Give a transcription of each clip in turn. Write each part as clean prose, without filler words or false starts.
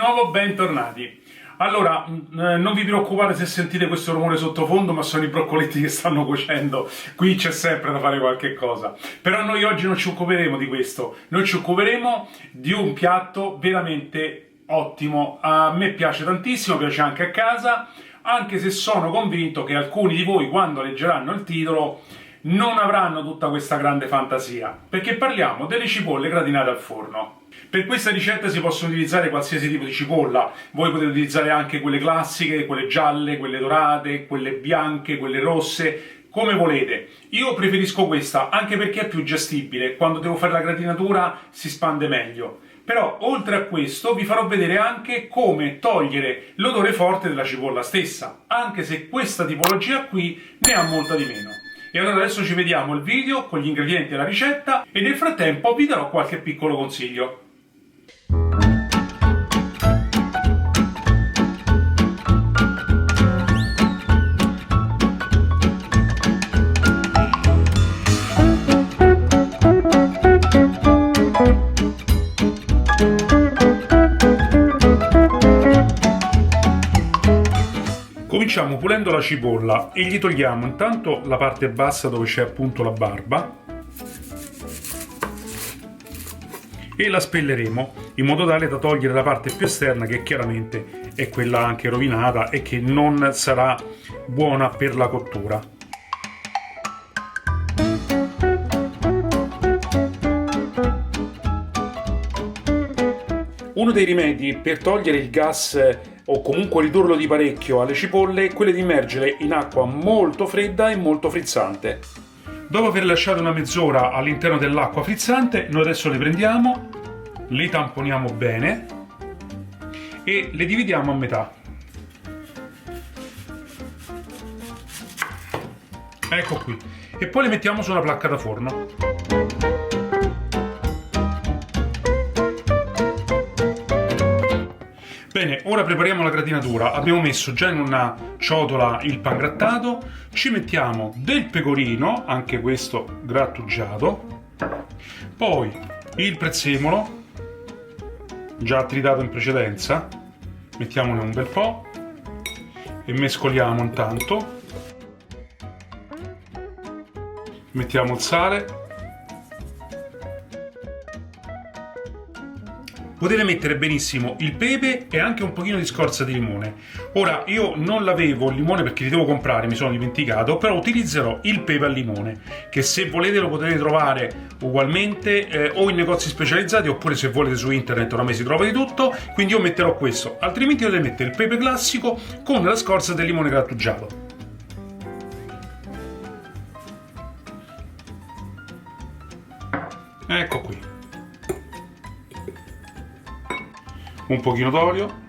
nuovo bentornati. Allora, non vi preoccupate se sentite questo rumore sottofondo, ma sono i broccoletti che stanno cuocendo. Qui c'è sempre da fare qualche cosa. Però noi oggi non ci occuperemo di questo, noi ci occuperemo di un piatto veramente ottimo. A me piace tantissimo, piace anche a casa, anche se sono convinto che alcuni di voi, quando leggeranno il titolo, non avranno tutta questa grande fantasia, perché parliamo delle cipolle gratinate al forno. Per questa ricetta si possono utilizzare qualsiasi tipo di cipolla, voi potete utilizzare anche quelle classiche, quelle gialle, quelle dorate, quelle bianche, quelle rosse, come volete. Io preferisco questa, anche perché è più gestibile, quando devo fare la gratinatura si spande meglio. Però, oltre a questo, vi farò vedere anche come togliere l'odore forte della cipolla stessa, anche se questa tipologia qui ne ha molta di meno. E allora adesso ci vediamo il video con gli ingredienti e la ricetta e nel frattempo vi darò qualche piccolo consiglio. Cominciamo pulendo la cipolla e gli togliamo intanto la parte bassa dove c'è appunto la barba e la spelleremo in modo tale da togliere la parte più esterna, che chiaramente è quella anche rovinata e che non sarà buona per la cottura. Uno dei rimedi per togliere il gas o comunque ridurlo di parecchio alle cipolle è quello di immergerle in acqua molto fredda e molto frizzante. Dopo aver lasciato una mezz'ora all'interno dell'acqua frizzante, noi adesso le prendiamo, le tamponiamo bene e le dividiamo a metà. Ecco qui. E poi le mettiamo su una placca da forno. Bene, ora prepariamo la gratinatura. Abbiamo messo già in una ciotola il pangrattato, ci mettiamo del pecorino, anche questo grattugiato, poi il prezzemolo, già tritato in precedenza, mettiamone un bel po' e mescoliamo intanto, mettiamo il sale. Potete mettere benissimo il pepe e anche un pochino di scorza di limone. Ora, io non l'avevo il limone perché li devo comprare, mi sono dimenticato, però utilizzerò il pepe al limone, che se volete lo potete trovare ugualmente o in negozi specializzati, oppure se volete su internet oramai si trova di tutto, quindi io metterò questo, altrimenti potete mettere il pepe classico con la scorza del limone grattugiato. Ecco qui. Un pochino d'olio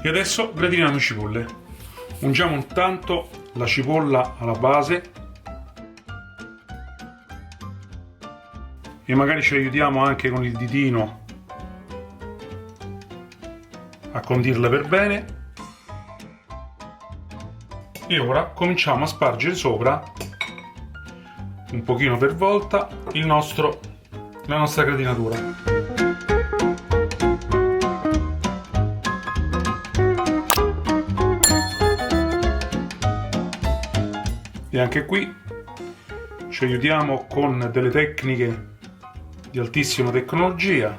e adesso gratiniamo le cipolle. Ungiamo intanto la cipolla alla base e magari ci aiutiamo anche con il ditino a condirla per bene. E ora cominciamo a spargere sopra un pochino per volta la nostra gratinatura. E anche qui ci aiutiamo con delle tecniche di altissima tecnologia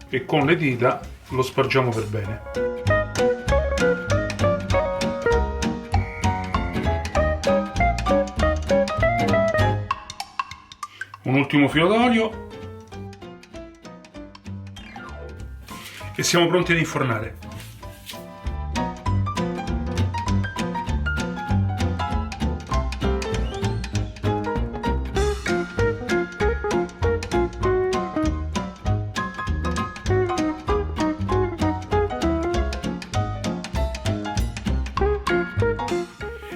e con le dita lo spargiamo per bene. Un ultimo filo d'olio e siamo pronti ad infornare.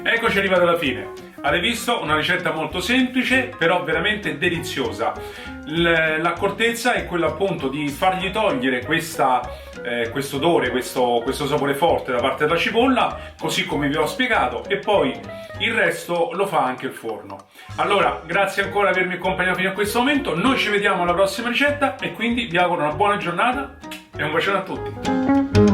Eccoci arrivati alla fine. Avete visto? Una ricetta molto semplice, però veramente deliziosa. L'accortezza è quella appunto di fargli togliere questo odore, questo sapore forte da parte della cipolla, così come vi ho spiegato, e poi il resto lo fa anche il forno. Allora, grazie ancora di avermi accompagnato fino a questo momento, noi ci vediamo alla prossima ricetta e quindi vi auguro una buona giornata e un bacione a tutti.